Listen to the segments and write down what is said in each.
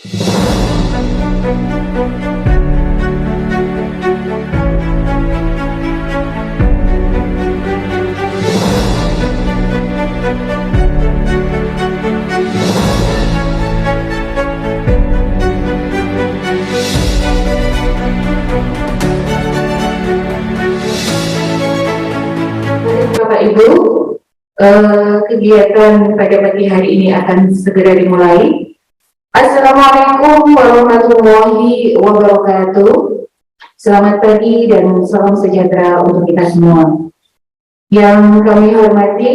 Bapak Ibu, kegiatan pada pagi hari ini akan segera dimulai. Assalamualaikum warahmatullahi wabarakatuh. Selamat pagi dan salam sejahtera untuk kita semua. Yang kami hormati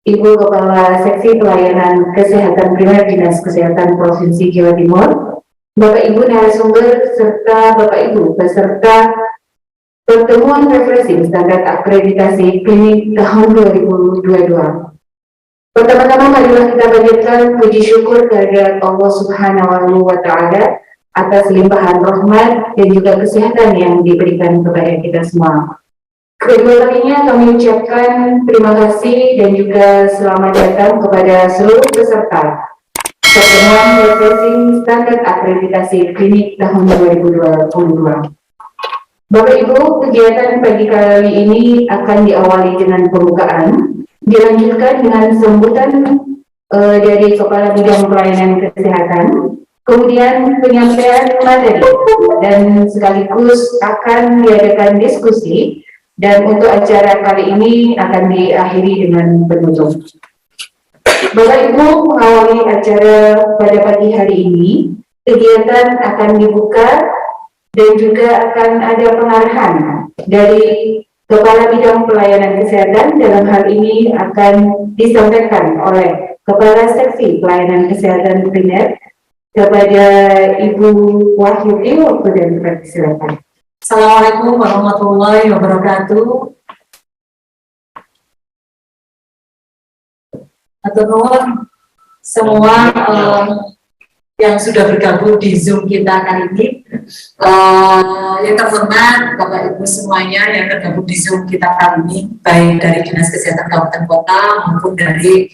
Ibu Kepala Seksi Pelayanan Kesehatan Primer Dinas Kesehatan Provinsi Jawa Timur, Bapak Ibu narasumber serta Bapak Ibu peserta pertemuan refreshing standar akreditasi klinik tahun 2022. Pertama-tama marilah kita panjatkan puji syukur kehadirat Allah Subhanahu wa Ta'ala atas limpahan rahmat dan juga kesehatan yang diberikan kepada kita semua. Kedua kalinya kami ucapkan terima kasih dan juga selamat datang kepada seluruh peserta pertemuan refreshing standar akreditasi klinik tahun 2022. Bapak Ibu, kegiatan pagi kali ini akan diawali dengan pembukaan, dilanjutkan dengan sambutan dari Kepala Bidang Pelayanan Kesehatan, kemudian penyampaian materi, dan sekaligus akan diadakan diskusi, dan untuk acara kali ini akan diakhiri dengan penutup. Bapak Ibu, mengawali acara pada pagi hari ini, kegiatan akan dibuka dan juga akan ada pengarahan dari Kepala Bidang Pelayanan Kesehatan. Dalam hal ini akan disampaikan oleh Kepala Seksi Pelayanan Kesehatan Primer kepada Ibu Wahyudi. Waktu dan persilakan. Assalamualaikum warahmatullahi wabarakatuh. Atur nuhun semua yang sudah bergabung di Zoom kita kali ini. Yang terhormat Bapak Ibu semuanya yang tergabung di Zoom kita kali ini, baik dari Dinas Kesehatan Kabupaten Kota maupun dari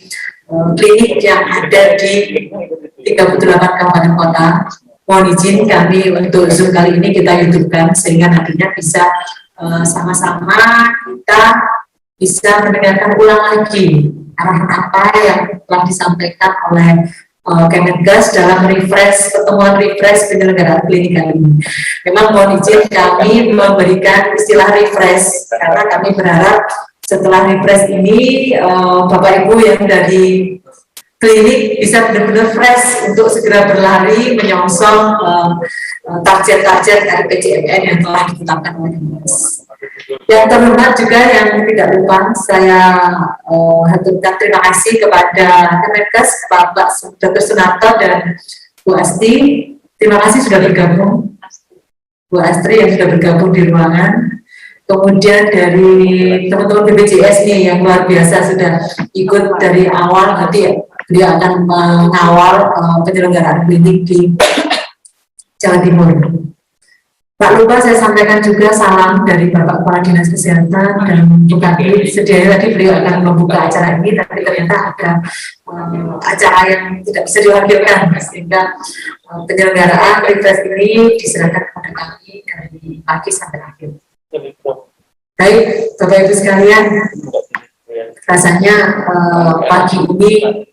klinik yang ada di 38 Kabupaten Kota. Mohon izin kami untuk Zoom kali ini kita YouTube-kan sehingga nantinya bisa sama-sama kita bisa mendengarkan ulang lagi arahan apa yang telah disampaikan oleh Kemenkes dalam pertemuan refresh penyelenggaraan klinik kali ini. Memang mohon izin kami memberikan istilah refresh karena kami berharap setelah refresh ini Bapak Ibu yang dari klinik bisa benar-benar fresh untuk segera berlari menyongsong target-target RPJMN yang telah ditetapkan oleh Kemenkes. Yang terhormat juga yang tidak lupa saya haturkan terima kasih kepada Kemenkes, Pak Dr. Sunarto dan Bu Asti. Terima kasih sudah bergabung, Bu Astri yang sudah bergabung di ruangan. Kemudian dari teman-teman BPJS nih yang luar biasa sudah ikut dari awal, nanti dia akan mengawal penyelenggaraan klinik di Jawa Timur. Tak lupa saya sampaikan juga salam dari Bapak Kepala Dinas Kesehatan dan bukan sedianya tadi beliau akan membuka acara ini, tapi ternyata ada acara yang tidak bisa diwakilkan sehingga penyelenggaraan refresh ini diserahkan kepada kami dari pagi sampai akhir. Baik, Bapak Ibu sekalian, rasanya pagi ini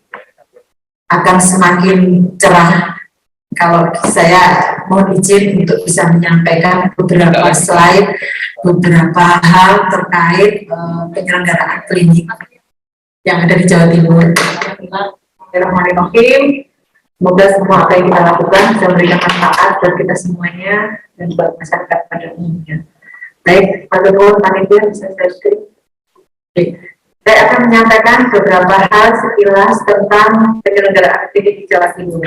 akan semakin cerah kalau saya mohon izin untuk bisa menyampaikan beberapa slide, beberapa hal terkait penyelenggaraan klinik yang ada di Jawa Timur. Bismillahirrahmanirrahim. Semoga semua apa yang kita lakukan bisa memberikan manfaat buat kita semuanya dan buat masyarakat pada umumnya. Baik, Pak Gubernur, panitia bisa saya screen. Saya akan menyampaikan beberapa hal sekilas tentang penyelenggaraan klinik di Jawa Timur.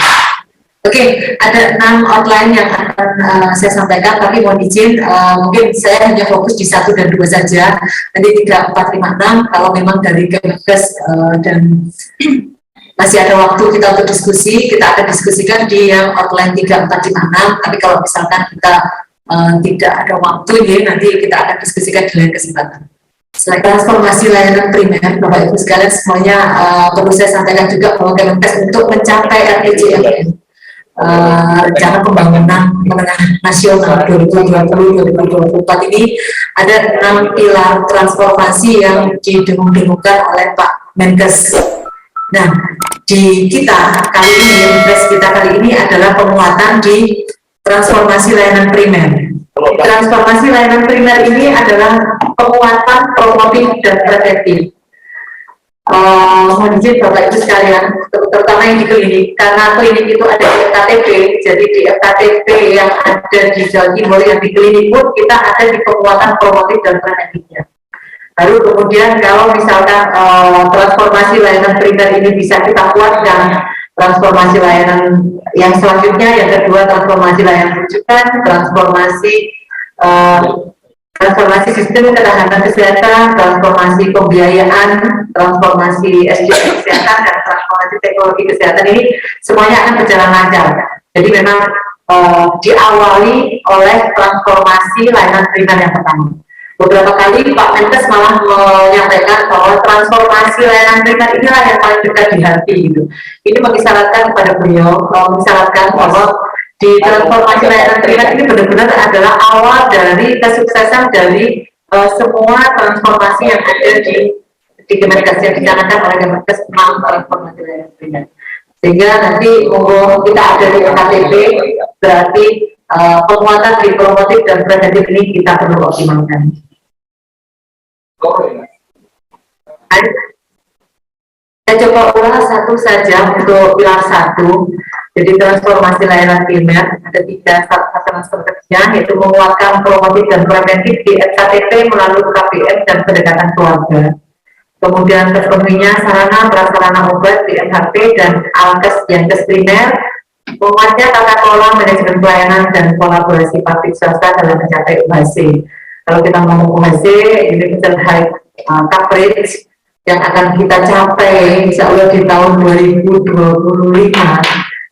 Oke, ada 6 outline yang akan saya sampaikan, tapi mohon izin, mungkin saya hanya fokus di 1 dan 2 saja, nanti 3, 4, 5, 6, kalau memang dari Kemenkes dan masih ada waktu kita untuk diskusi, kita akan diskusikan di yang outline 3, 4, 5, 6, tapi kalau misalkan kita tidak ada waktu ini, nanti kita akan diskusikan di lain kesempatan. Selain transformasi layanan primer, Bapak Ibu sekalian semuanya perlu saya sampaikan juga bahwa Kemenkes untuk mencapai RPJMN rencana pembangunan menengah nasional 2020-2024 ini ada 6 pilar transformasi yang didengung-dengungkan oleh Pak Menkes. Nah, di kita kali ini, kita kali ini adalah penguatan di transformasi layanan primer. Transformasi layanan primer ini adalah penguatan promotif dan preventif. Mohon izin Bapak Ibu sekalian, terutama yang di klinik, karena klinik itu ada di FKTP, jadi di FKTP yang ada di Jawa Timur, yang di klinik pun kita ada di penguatan promotif dan preventifnya. Lalu kemudian kalau misalkan transformasi layanan primer ini bisa kita kuatkan, transformasi layanan yang selanjutnya, yang kedua transformasi layanan rujukan, transformasi sistem ketahanan kesehatan, transformasi pembiayaan, transformasi SDM kesehatan, dan transformasi teknologi kesehatan ini semuanya akan berjalan lancar. Jadi memang diawali oleh transformasi layanan primer yang pertama. Beberapa kali Pak Menkes malah menyampaikan bahwa transformasi layanan primer inilah yang paling dekat di hati. Gitu. Ini mengisyaratkan kepada beliau, mengisyaratkan bahwa di transformasi layanan primer ini benar-benar adalah awal dari kesuksesan dari semua transformasi yang ada di Kemenkes yang dicanangkan oleh Kemenkes tentang transformasi layanan primer. Sehingga nanti kita ada di FKTP, berarti penguatan di promotif dan preventif ini kita perlu optimalkan. Saya coba ulas satu saja untuk pilar 1. Jadi transformasi layanan primer ada 3 sasaran strategisnya, yaitu menguatkan promotif dan preventif di FKTP melalui KPM dan pendekatan keluarga. Kemudian terpenuhinya sarana prasarana obat di MHP dan alkes yankes primer, menguatnya tata kelola manajemen pelayanan dan kolaborasi publik swasta dalam mencapai UHC. Kalau kita ngomong UHC, Universal High Coverage, yang akan kita capai insya Allah di tahun 2025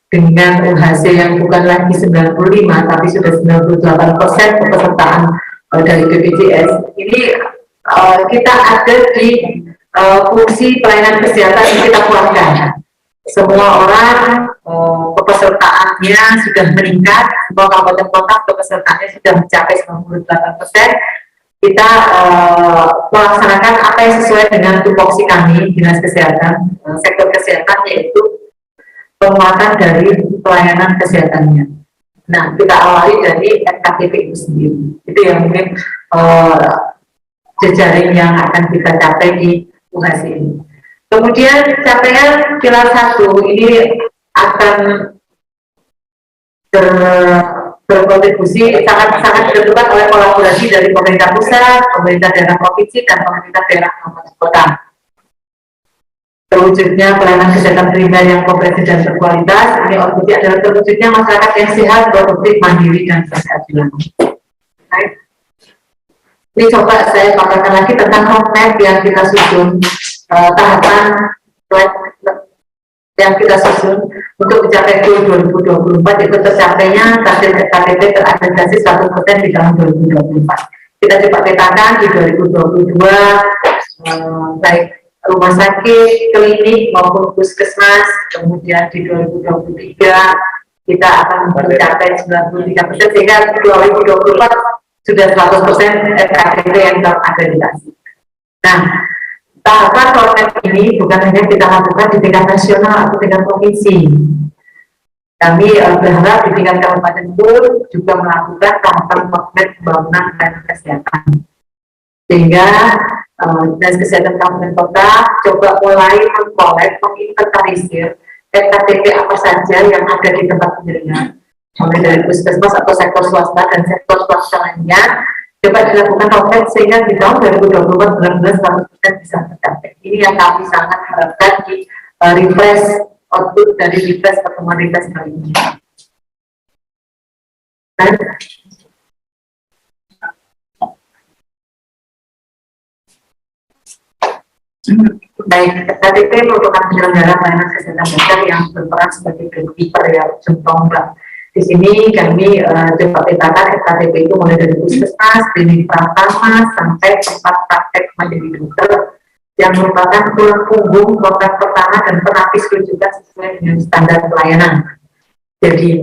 dengan UHC yang bukan lagi 95 tapi sudah 98% kepesertaan dari BPJS. Ini kita ada di fungsi pelayanan kesehatan yang kita kuatkan. Semua orang kepesertaannya sudah meningkat, semua kabupaten kota kepesertaannya sudah mencapai 98%. Kita melaksanakan apa yang sesuai dengan tupoksi kami, Dinas Kesehatan, sektor kesehatan, yaitu penguatan dari pelayanan kesehatannya. Nah, kita awali dari FKTP itu sendiri. Itu yang mungkin jejaring yang akan kita capai di UHC ini. Kemudian capaian pilar 1 ini akan berkontribusi sangat ditentukan oleh kolaborasi dari pemerintah pusat, pemerintah daerah provinsi, dan pemerintah daerah kabupaten kota. Terwujudnya pelayanan kesehatan primer yang komprehensif dan berkualitas, ini outputnya adalah terwujudnya masyarakat yang sehat, produktif, mandiri, dan berkeadilan. Ini coba saya paparkan lagi tentang roadmap yang kita susun, tahapan yang kita susun untuk mencapai goal 2024 itu tercapainya target KTP teragregasi 100% di tahun 2024. Kita coba petakan di 2022 baik rumah sakit, klinik maupun puskesmas, kemudian di 2023 kita akan mencapai 93% sehingga 2024 sudah 100% KTP yang terakreditasi. Nah, tahapan roadmap ini bukan hanya kita lakukan di tingkat nasional atau tingkat provinsi. Kami berharap di tingkat kabupaten pun juga melakukan tahapan roadmap pembangunan pelayanan kesehatan. Sehingga Dinas Kesehatan Kabupaten Kota coba mulai mengkolek, menginventarisir FKTP apa saja yang ada di tempat penjaringan, mulai dari puskesmas atau sektor swasta dan sektor swasta lainnya. Coba dilakukan roadmap sehingga di tahun 2024 benar-benar 100% bisa tercapai. Ini yang kami sangat harapkan di refresh output dari refresh pertemuan refresh kali ini. Baik, KTP merupakan penyelenggara pelayanan kesehatan dasar yang berperan sebagai gatekeeper ya, contoh. Di sini kami coba petakan FKTP itu mulai dari puskesmas, klinik pratama, sampai tempat praktek menjadi dokter yang merupakan tulang punggung kontak pertama dan penapis rujukan sesuai dengan standar pelayanan. Jadi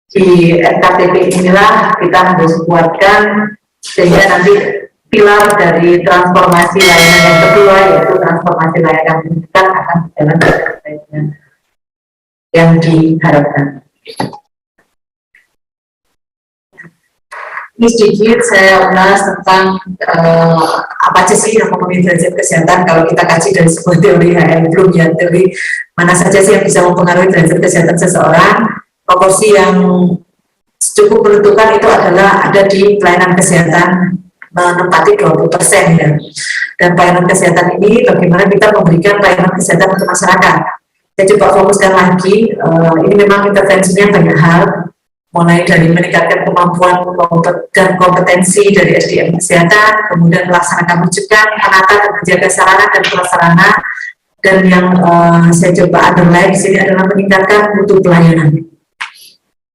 di FKTP inilah kita harus kuatkan sehingga nanti pilar dari transformasi layanan yang kedua, yaitu transformasi layanan pendidikan, akan berjalan dengan yang diharapkan. Ini sedikit saya ulas tentang apa aja sih yang mempengaruhi derajat kesehatan. Kalau kita kaji dari sebuah teori HM, belum ya, teori mana saja sih yang bisa mempengaruhi derajat kesehatan seseorang. Proporsi yang cukup menentukan itu adalah ada di pelayanan kesehatan, menempati 20% ya. Dan pelayanan kesehatan ini bagaimana kita memberikan pelayanan kesehatan untuk masyarakat. Saya coba fokuskan lagi, ini memang intervensinya banyak hal, mulai dari meningkatkan kemampuan dan kompetensi dari SDM kesehatan, kemudian melaksanakan rujukan, menata dan menjaga sarana dan prasarana, dan yang saya coba underline di sini adalah meningkatkan mutu pelayanan.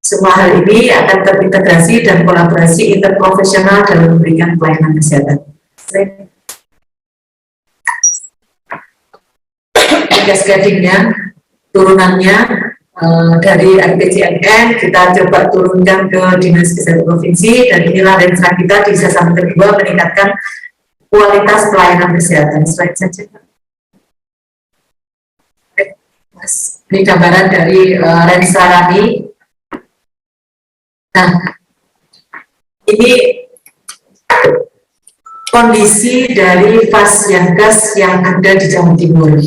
Semua hal ini akan terintegrasi dan kolaborasi interprofesional dalam memberikan pelayanan kesehatan. Tugas gadingnya, turunannya dari RPJMN kita coba turunkan ke Dinas Kesehatan Provinsi, dan inilah rencana kita di sasaran kedua, meningkatkan kualitas pelayanan kesehatan. Slide saja. Ini gambaran dari Rensarani. Nah, ini kondisi dari Fasyankes yang ada di Jawa Timur.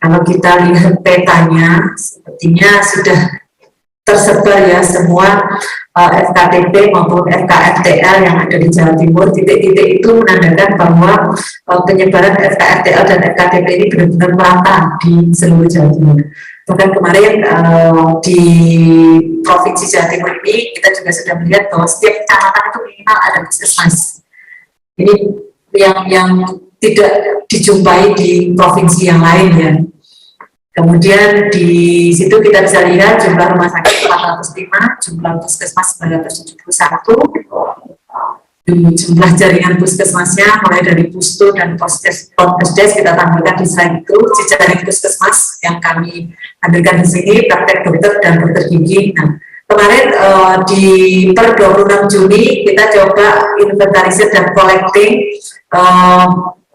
Kalau kita lihat petanya, sepertinya sudah tersebar ya semua FKTP maupun FKRTL yang ada di Jawa Timur. Titik-titik itu menandakan bahwa penyebaran FKRTL dan FKTP ini benar-benar merata di seluruh Jawa Timur. Bahkan kemarin di Provinsi Jawa Timur ini kita juga sudah melihat bahwa setiap kecamatan itu minimal ada puskesmas. Ini yang tidak dijumpai di provinsi yang lain ya. Kemudian di situ kita bisa lihat jumlah rumah sakit 405, jumlah puskesmas 971, jumlah jaringan puskesmasnya mulai dari pustu dan poskesdes kita tampilkan di slide itu, jejaring puskesmas yang kami ambilkan di sini, praktek dokter dan dokter gigi. Nah, kemarin di per 26 Juni kita coba inventarisir dan collecting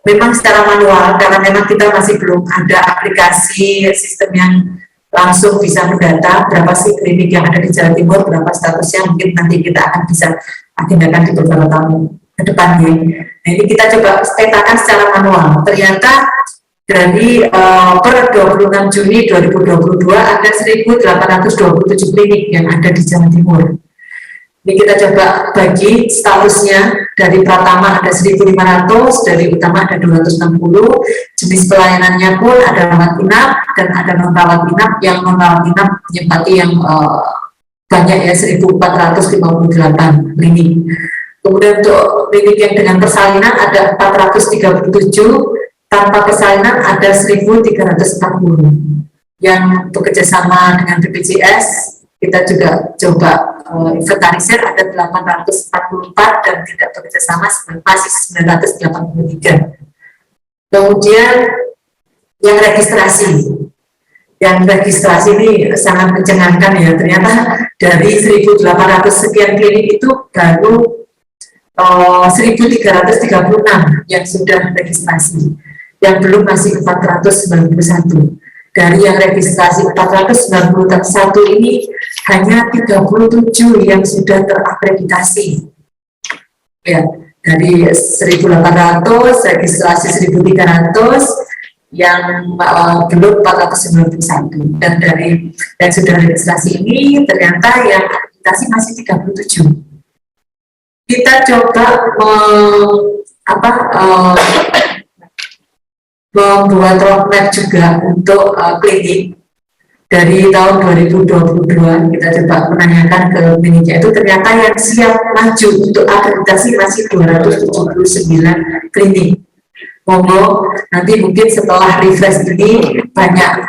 memang secara manual, karena memang kita masih belum ada aplikasi sistem yang langsung bisa mendata berapa sih klinik yang ada di Jawa Timur, berapa statusnya, mungkin nanti kita akan bisa agendakan di beberapa tahun ke depannya. Nah, ini kita coba petakan secara manual. Ternyata dari per 26 Juni 2022 ada 1.827 klinik yang ada di Jawa Timur. Ini kita coba bagi statusnya, dari Pratama ada 1.500, dari Utama ada 260, jenis pelayanannya pun ada rawat inap dan ada non rawat inap. Yang non rawat inap menyempati yang banyak ya, 1.458 klinik. Kemudian untuk klinik yang dengan persalinan ada 437, tanpa persalinan ada 1.340. Yang bekerjasama dengan BPJS kita juga coba inventarisir ada 844 dan tidak bekerjasama masih 983. Kemudian yang registrasi ini sangat mencengangkan ya, ternyata dari 1.800 sekian klinik itu baru 1.336 yang sudah registrasi, yang belum masih 491. Dari yang registrasi 491 ini hanya 37 yang sudah terakreditasi. Ya, dari 1.800 registrasi 1.300 yang belum 491. Dan dari yang sudah registrasi ini ternyata yang akreditasi masih 37. Kita coba membuat roadmap juga untuk klinik. Dari tahun 2022 kita coba menanyakan ke kliniknya itu, ternyata yang siap maju untuk akreditasi masih 279 klinik. Monggo nanti mungkin setelah refresh ini banyak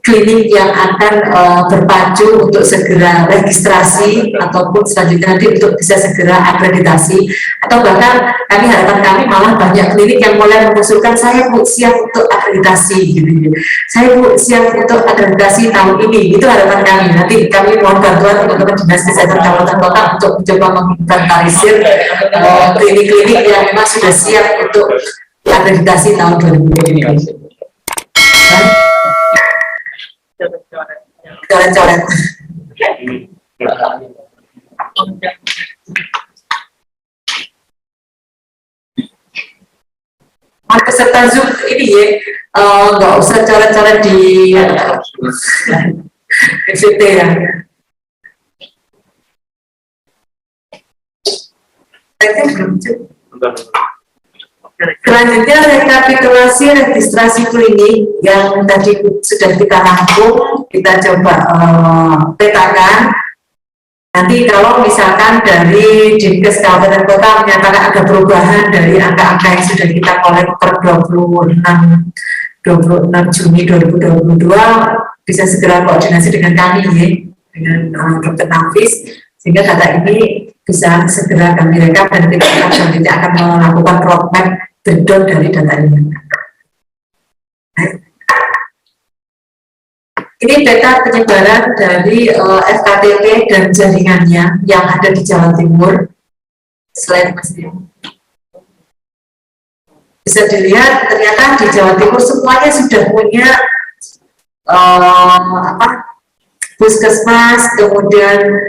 klinik yang akan berpacu untuk segera registrasi ataupun selanjutnya nanti untuk bisa segera akreditasi, atau bahkan harapan kami malah banyak klinik yang mulai mengusulkan, saya Bu siap untuk akreditasi gitu, saya Bu siap untuk akreditasi tahun ini. Itu harapan kami. Nanti kami mohon bantuan teman-teman Dinas Kesehatan Kabupaten Kota untuk mencoba menginventarisir klinik-klinik yang memang sudah siap untuk akreditasi tahun 2020. Coret-coret. Peserta Zoom ini ya, nggak usah coret-coret di PPT ya. Selanjutnya rekapitulasi registrasi klinik yang tadi sudah kita rangkum, kita coba petakan. Nanti kalau misalkan dari Dinkes Kabupaten Kota menyatakan ada perubahan dari angka-angka yang sudah kita kolek per 26 Juni 2022, bisa segera koordinasi dengan kami ya, dengan Dr. Nafis, sehingga data ini bisa segera kami rekap dan kita selanjutnya akan melakukan roadmap breakdown dari data ini. Ini data penyebaran dari FKTP dan jaringannya yang ada di Jawa Timur. Slide Mas Dio. Bisa dilihat ternyata di Jawa Timur semuanya sudah punya puskesmas, kemudian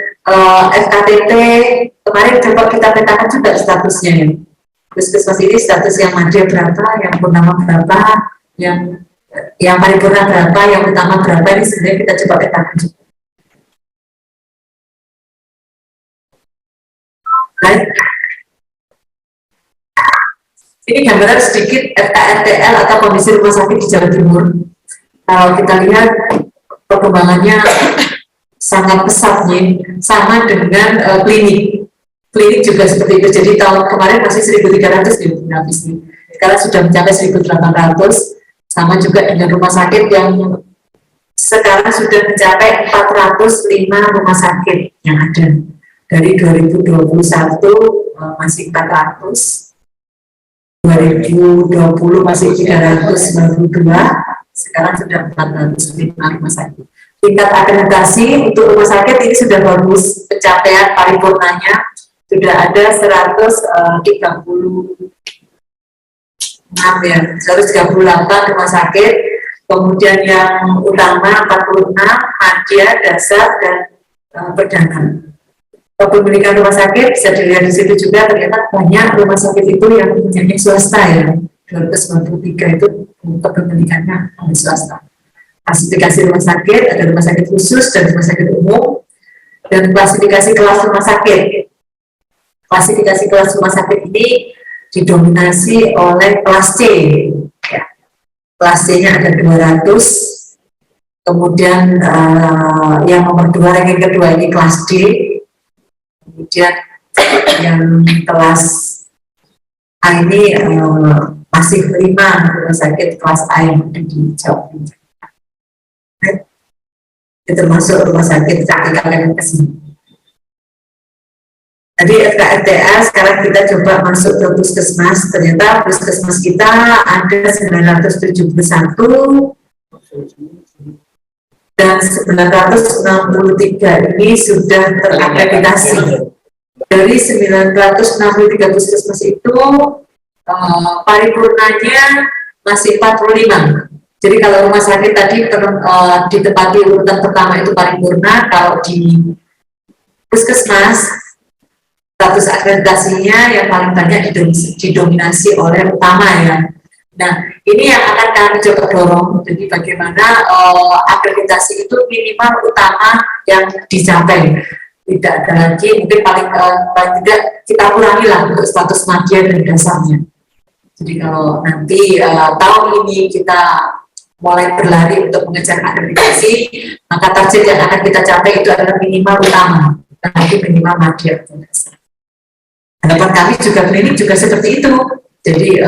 FKTP. Kemarin coba kita petakan juga statusnya ya. Puskesmas ini status yang madya berapa, yang purnama berapa, yang paripurna berapa, yang utama berapa, ini sebenarnya kita coba petakan juga. Baik. Ini gambaran sedikit FKRTL atau kondisi rumah sakit di Jawa Timur. Kalau kita lihat perkembangannya sangat pesat nih, sama dengan klinik. Klinik juga seperti itu. Jadi tahun kemarin masih 1.300 di Nafis nih. Sekarang sudah mencapai 1.800. Sama juga dengan rumah sakit yang sekarang sudah mencapai 405 rumah sakit yang ada. Dari 2021 masih 400, 2020 masih 392, sekarang sudah 405 rumah sakit. Tingkat akreditasi untuk rumah sakit ini sudah bagus, pencapaian paripurnanya sudah ada 138 rumah sakit, kemudian yang utama 46, madya, dasar, dan perdana. Kepemilikan rumah sakit bisa dilihat di situ juga, ternyata banyak rumah sakit itu yang punya swasta ya, 293 itu kepemilikannya oleh swasta. Klasifikasi rumah sakit, ada rumah sakit khusus dan rumah sakit umum, dan klasifikasi kelas rumah sakit. Klasifikasi kelas rumah sakit ini didominasi oleh kelas C. Ya. Kelas C-nya ada 200, kemudian yang nomor 2, ranking kedua ini kelas D, kemudian yang kelas A ini masih 5 rumah sakit kelas A yang ada di Jawa Timur. Itu termasuk rumah sakit kaki kalian kesini. Tadi FKRTA, sekarang kita coba masuk ke puskesmas. Ternyata puskesmas kita ada 971 dan 963 ini sudah terakreditasi. Dari 963 puskesmas itu paripurnanya masih 45. Jadi kalau rumah sakit tadi ditempati urutan pertama itu paripurna, kalau di puskesmas status akreditasinya yang paling banyak didominasi oleh utama ya. Nah, ini yang akan kami coba dorong. Jadi bagaimana akreditasi itu minimal utama yang dicapai. Tidak ada lagi, mungkin paling tidak kita kurangi lah untuk status madya dan dasarnya. Jadi kalau nanti tahun ini kita mulai berlari untuk mengejar akreditasi, maka target yang akan kita capai itu adalah minimal utama, nanti minimal madya dan dasar. Harapan kami juga klinik juga seperti itu. Jadi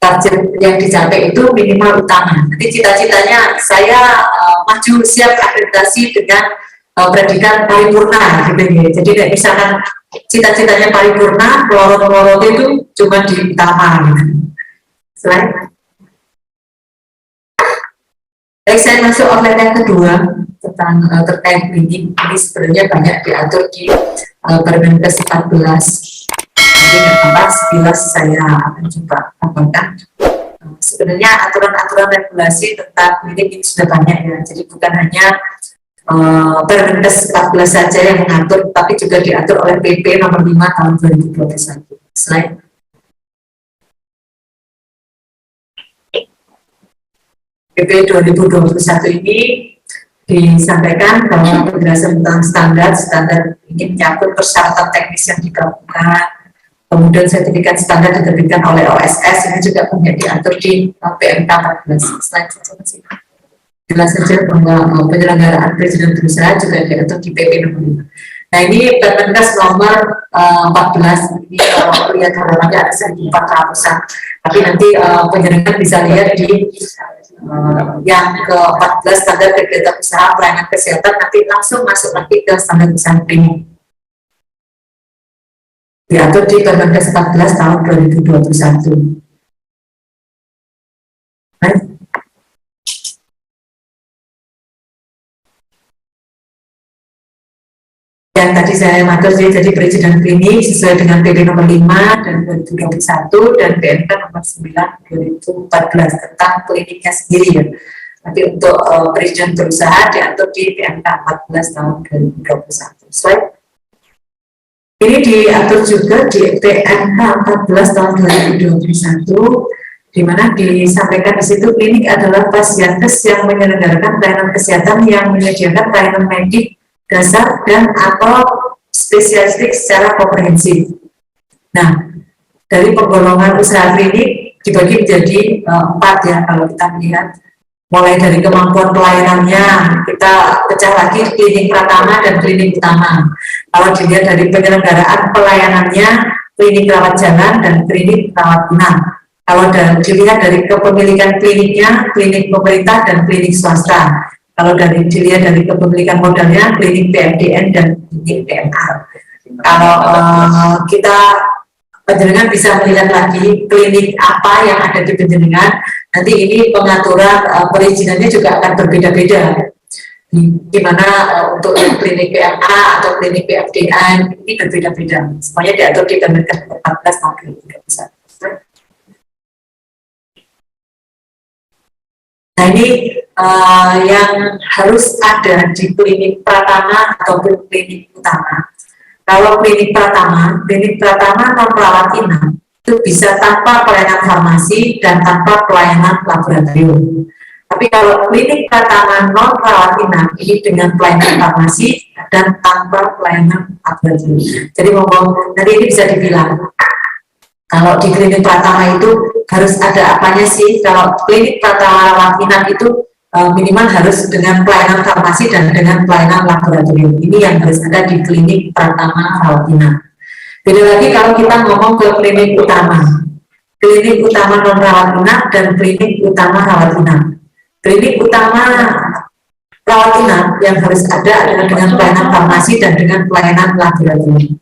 target yang dicapai itu minimal utama. Nanti cita-citanya saya maju siap akreditasi dengan predikat paripurna gitu ya. Jadi kayak misalkan cita-citanya paripurna, lorot-lorot itu cuma di utama gitu. Selain baik, saya masuk outline yang kedua tentang terkait ini sebenarnya banyak diatur di Permenkes 14. Jadi kenapa sekilas saya akan coba tambahkan. Sebenarnya aturan-aturan regulasi tentang klinik ini sudah banyak ya. Jadi bukan hanya Permenkes 14 saja yang mengatur, tapi juga diatur oleh PP nomor 5 tahun 2021. Slide. PP 2021 ini disampaikan bahwa penjelasan tentang standar ini menyangkut persyaratan teknis yang digabungkan, kemudian sertifikat standar diterbitkan oleh OSS, ini juga punya diatur di PMK 14. Slide saja masih. Jelas saja bahwa penyelenggaraan perizinan berusaha juga diatur di PP nomor 5. Nah, ini Permenkes nomor 14, ini kalau lihat halamannya ada 1.400-an, tapi nanti penyelenggara bisa lihat di yang ke-14 standar kegiatan usaha pelayanan kesehatan, nanti langsung masuk lagi ke standar usaha klinik. Diatur di Permenkes 14 tahun 2021. Yang tadi saya matur jadi perizinan klinik sesuai dengan PP nomor 5 dan 2021 dan PMK nomor 9 2014 tentang kliniknya sendiri ya. Tapi untuk perizinan berusaha diatur di PMK 14 tahun 2021. Slide. Ini diatur juga di PMK 14 tahun 2021, di mana disampaikan di situ klinik adalah fasilitas yang menyelenggarakan pelayanan kesehatan yang menyediakan pelayanan medik dasar dan atau spesialistik secara komprehensif. Nah, dari penggolongan usaha klinik dibagi menjadi 4 ya kalau kita melihat. Mulai dari kemampuan pelayanannya, kita pecah lagi klinik pratama dan klinik utama. Kalau dilihat dari penyelenggaraan pelayanannya, klinik rawat jalan dan klinik rawat inap. Kalau dilihat dari kepemilikan kliniknya, klinik pemerintah dan klinik swasta. Kalau dilihat dari kepemilikan modalnya, klinik PMDN dan klinik PMR. Kalau kita penjenengan bisa melihat lagi klinik apa yang ada di penjenengan, nanti ini pengaturan perizinannya juga akan berbeda-beda. Di mana untuk klinik PMA atau klinik PMDN ini berbeda-beda. Semuanya diatur di Permenkes 14 tahun 2021. Nah, ini yang harus ada di klinik pratama ataupun klinik utama. Kalau klinik pratama non rawat inap itu bisa tanpa pelayanan farmasi dan tanpa pelayanan laboratorium. Tapi kalau klinik pratama non rawat inap ini dengan pelayanan farmasi dan tanpa pelayanan laboratorium. Jadi ngomong nanti ini bisa dibilang kalau di klinik pratama itu harus ada apanya sih? Kalau klinik pratama rawat inap itu minimal harus dengan pelayanan farmasi dan dengan pelayanan laboratorium. Ini yang harus ada di klinik pratama rawat inap. Beda lagi kalau kita ngomong ke klinik utama non rawat inap dan klinik utama rawat inap. Klinik utama rawat inap yang harus ada adalah dengan pelayanan farmasi dan dengan pelayanan laboratorium.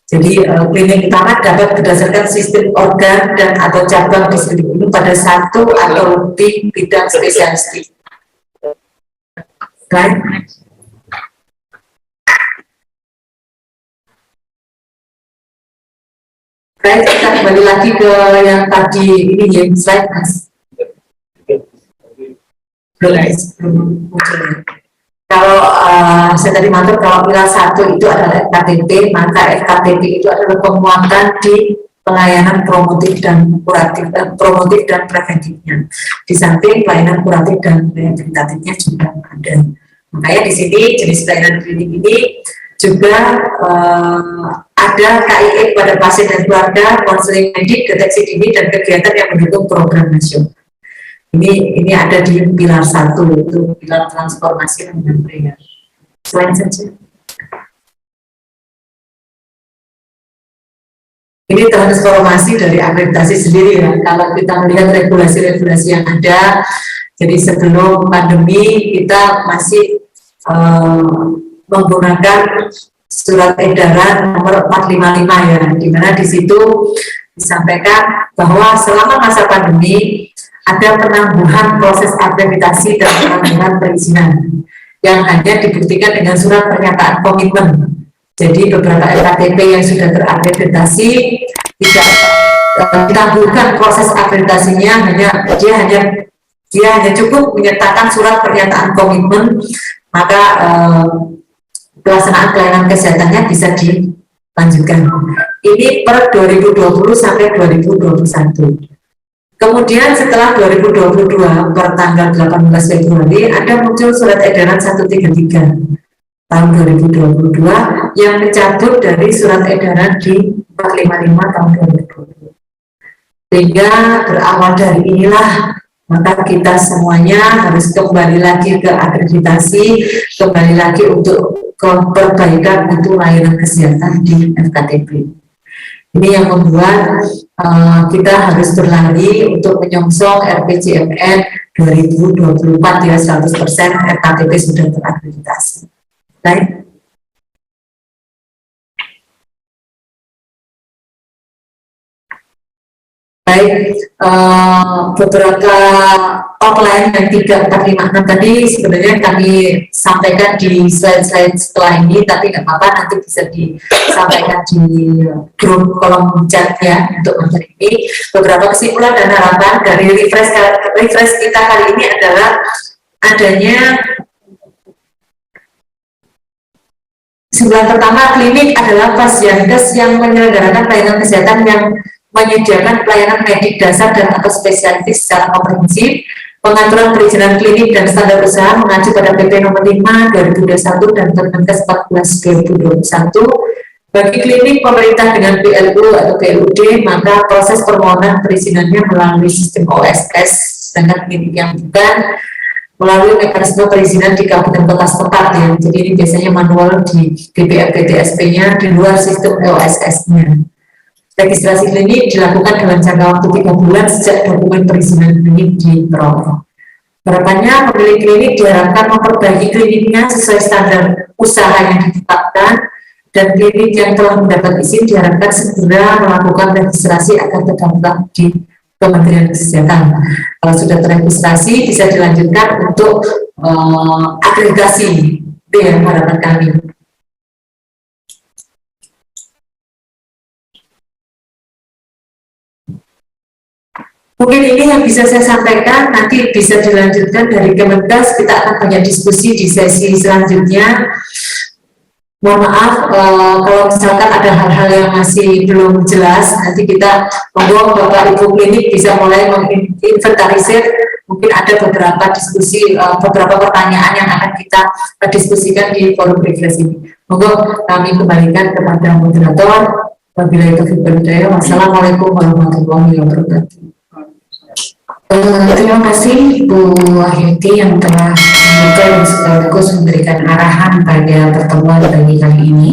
Jadi klinik utama dapat berdasarkan sistem organ dan atau cabang disiplin pada satu atau lebih bidang spesialistik. Baik. Baik, kita kembali lagi ke yang tadi ini ya, slide mas. Kalau saya tadi matur kalau pilar 1 itu adalah FKTP, maka FKTP itu adalah penguatan di pelayanan promotif dan kuratif, promotif dan preventifnya. Di samping pelayanan kuratif dan rehabilitatifnya juga ada. Makanya di sini jenis pelayanan klinik ini juga ada KIE pada pasien dan keluarga, konseling medik, deteksi dini dan kegiatan yang mendukung program nasional. Ini ada di pilar 1, itu pilar transformasi dan pria. Selain saja. Ini transformasi dari akreditasi sendiri ya. Kalau kita melihat regulasi-regulasi yang ada, jadi sebelum pandemi kita masih menggunakan surat edaran nomor 455 ya, di mana di situ disampaikan bahwa selama masa pandemi ada penangguhan proses akreditasi dan penangguhan perizinan yang hanya dibuktikan dengan surat pernyataan komitmen. Jadi beberapa LKTP yang sudah terakreditasi tidak ditangguhkan proses akreditasinya, dia hanya cukup menyertakan surat pernyataan komitmen, maka pelaksanaan pelayanan kesehatannya bisa dilanjutkan. Ini per 2020 sampai 2021. Kemudian setelah 2022 per tanggal 18 Februari ada muncul surat edaran 133 tahun 2022 yang mencabut dari surat edaran di 455 tahun 2020. Sehingga berawal dari inilah maka kita semuanya harus kembali lagi ke akreditasi, kembali lagi untuk perbaikan untuk layanan kesehatan di FKTP. Ini yang membuat kita harus berlari untuk menyongsong RPJMN 2024 ya 100% FKTP sudah terakreditasi. Baik. Beberapa outline yang 3, 4, 5, 6 tadi sebenarnya kami sampaikan di slide-slide setelah ini, tapi nggak apa-apa, nanti bisa disampaikan di grup kolom chat ya untuk materi ini. Beberapa kesimpulan dan harapan dari refresh kita kali ini adalah adanya kesimpulan pertama, klinik adalah fasilitas yang menyelenggarakan pelayanan kesehatan yang menyediakan pelayanan medik dasar dan atau spesialis secara komprehensif. Pengaturan perizinan klinik dan standar usaha mengacu pada PP nomor 5 2021 dan Permenkes 14 2021. Bagi klinik pemerintah dengan PLU atau PLUD, maka proses permohonan perizinannya melalui sistem OSS, sedangkan klinik yang bukan melalui mekanisme perizinan di kabupaten kota setempat ya. Jadi ini biasanya manual di BPRPTSP-nya di luar sistem OSS-nya. Registrasi klinik dilakukan dalam jangka waktu 3 bulan sejak dokumen perizinan klinik diperoleh. Harapannya pemilik klinik diharapkan memperbaiki kliniknya sesuai standar usaha yang ditetapkan, dan klinik yang telah mendapat izin diharapkan segera melakukan registrasi agar terdaftar di Kementerian Kesehatan. Kalau sudah teregistrasi bisa dilanjutkan untuk akreditasi. Itu yang harapan kami. Mungkin ini yang bisa saya sampaikan, nanti bisa dilanjutkan dari Kemenkes, kita akan banyak diskusi di sesi selanjutnya. Mohon maaf kalau misalkan ada hal-hal yang masih belum jelas, nanti kita monggo Bapak Ibu klinik bisa mulai menginventarisir, mungkin ada beberapa diskusi, beberapa pertanyaan yang akan kita diskusikan di forum refresh ini. Monggo kami kembalikan kepada moderator. Wabillahi taufiq wal hidayah. Wassalamualaikum warahmatullahi wabarakatuh. Terima kasih Bu Wahyuti yang telah membuka dan sekaligus memberikan arahan pada pertemuan pagi kali ini.